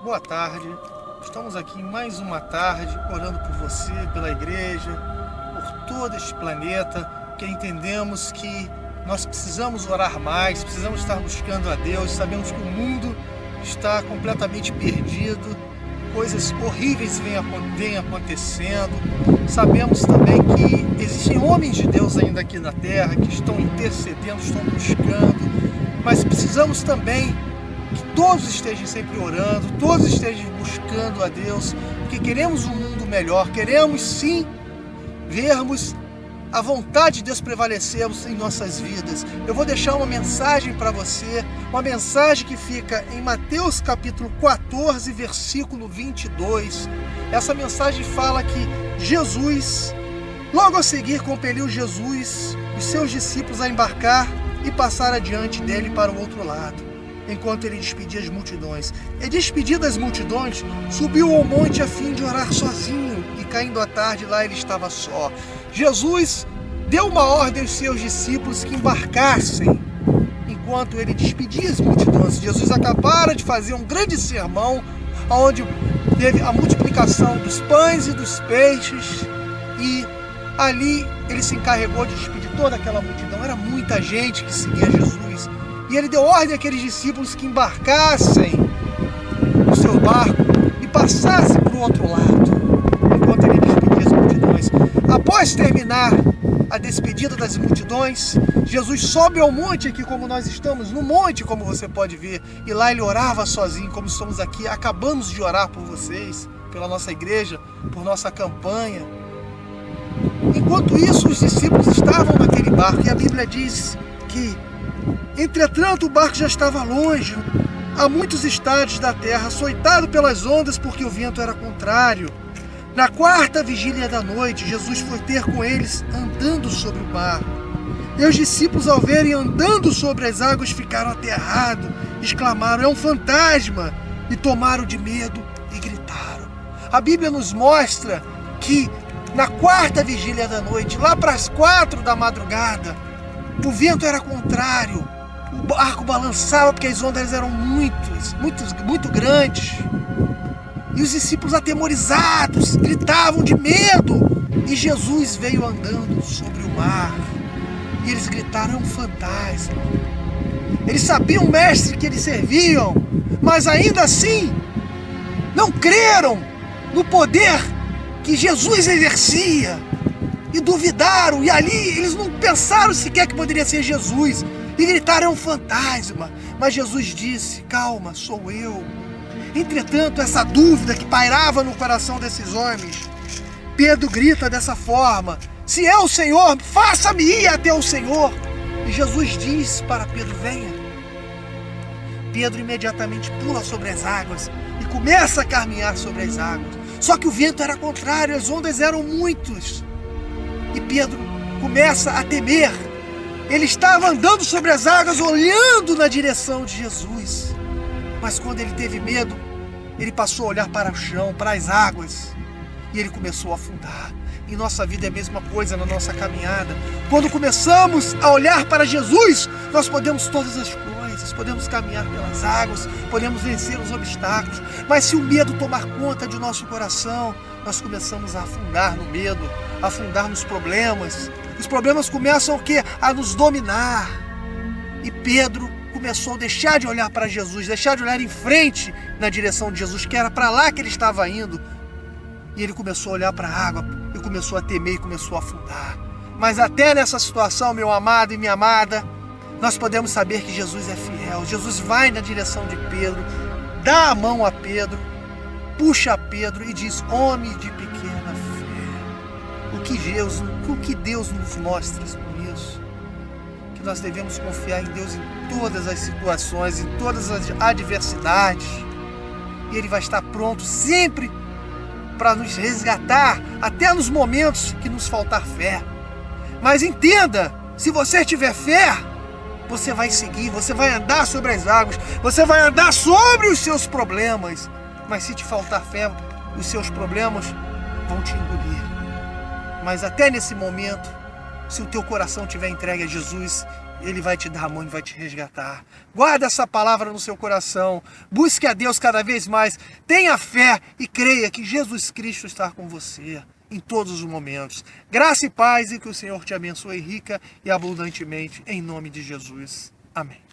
boa tarde. Estamos aqui mais uma tarde orando por você, pela igreja, por todo este planeta, porque entendemos que nós precisamos orar mais, precisamos estar buscando a Deus. Sabemos que o mundo está completamente perdido, coisas horríveis vêm acontecendo. Sabemos também que existem homens de Deus ainda aqui na terra que estão intercedendo, estão buscando, mas precisamos também que todos estejam sempre orando, todos estejam buscando a Deus, porque queremos um mundo melhor, queremos sim vermos a vontade de Deus prevalecer em nossas vidas. Eu vou deixar uma mensagem para você, uma mensagem que fica em Mateus capítulo 14, versículo 22. Essa mensagem fala que Jesus, logo a seguir, compeliu Jesus, os seus discípulos, a embarcar e passar adiante dele para o outro lado, enquanto ele despedia as multidões. E despedido as multidões, subiu ao monte a fim de orar sozinho, e caindo a tarde, lá ele estava só. Jesus deu uma ordem aos seus discípulos que embarcassem, enquanto ele despedia as multidões. Jesus acabara de fazer um grande sermão, onde teve a multiplicação dos pães e dos peixes, e ali ele se encarregou de despedir toda aquela multidão. Era muita gente que seguia Jesus. E ele deu ordem àqueles discípulos que embarcassem no seu barco e passassem para o outro lado, enquanto ele despedia as multidões. Após terminar a despedida das multidões, Jesus sobe ao monte, aqui como nós estamos, no monte, como você pode ver, e lá ele orava sozinho, como estamos aqui. Acabamos de orar por vocês, pela nossa igreja, por nossa campanha. Enquanto isso, os discípulos estavam naquele barco, e a Bíblia diz que, entretanto, o barco já estava longe, a muitos estádios da terra, açoitado pelas ondas, porque o vento era contrário. Na quarta vigília da noite, Jesus foi ter com eles andando sobre o mar. E os discípulos, ao verem andando sobre as águas, ficaram aterrados, exclamaram: "É um fantasma!" E tomaram de medo e gritaram. A Bíblia nos mostra que na quarta vigília da noite, lá para as 4 da madrugada, o vento era contrário, o barco balançava porque as ondas eram muito grandes. E os discípulos, atemorizados, gritavam de medo. E Jesus veio andando sobre o mar. E eles gritaram: "É um fantasma." Eles sabiam, mestre, que eles serviam, mas ainda assim não creram no poder que Jesus exercia. E duvidaram, e ali eles não pensaram sequer que poderia ser Jesus. E gritaram: "É um fantasma." Mas Jesus disse: "Calma, sou eu." Entretanto, essa dúvida que pairava no coração desses homens, Pedro grita dessa forma: "Se é o Senhor, faça-me ir até o Senhor." E Jesus diz para Pedro: "Venha." Pedro imediatamente pula sobre as águas e começa a caminhar sobre as águas. Só que o vento era contrário, as ondas eram muitas. E Pedro começa a temer. Ele estava andando sobre as águas, olhando na direção de Jesus. Mas quando ele teve medo, ele passou a olhar para o chão, para as águas, e ele começou a afundar. Em nossa vida é a mesma coisa, na nossa caminhada. Quando começamos a olhar para Jesus, nós podemos todas as coisas, podemos caminhar pelas águas, podemos vencer os obstáculos. Mas se o medo tomar conta de nosso coração, nós começamos a afundar no medo, a afundar nos problemas. Os problemas começam o quê? A nos dominar. E Pedro começou a deixar de olhar para Jesus, deixar de olhar em frente na direção de Jesus, que era para lá que ele estava indo. E ele começou a olhar para a água e começou a temer e começou a afundar. Mas até nessa situação, meu amado e minha amada, nós podemos saber que Jesus é fiel. Jesus vai na direção de Pedro, dá a mão a Pedro, puxa a Pedro e diz: "Homem de pequena fé." O que Deus nos mostra com isso? Que nós devemos confiar em Deus em todas as situações, em todas as adversidades. E Ele vai estar pronto sempre para nos resgatar, até nos momentos que nos faltar fé. Mas entenda, se você tiver fé, você vai seguir, você vai andar sobre as águas, você vai andar sobre os seus problemas. Mas se te faltar fé, os seus problemas vão te engolir. Mas até nesse momento, se o teu coração estiver entregue a Jesus, Ele vai te dar a mão e vai te resgatar. Guarda essa palavra no seu coração. Busque a Deus cada vez mais. Tenha fé e creia que Jesus Cristo está com você em todos os momentos. Graça e paz e que o Senhor te abençoe rica e abundantemente em nome de Jesus. Amém.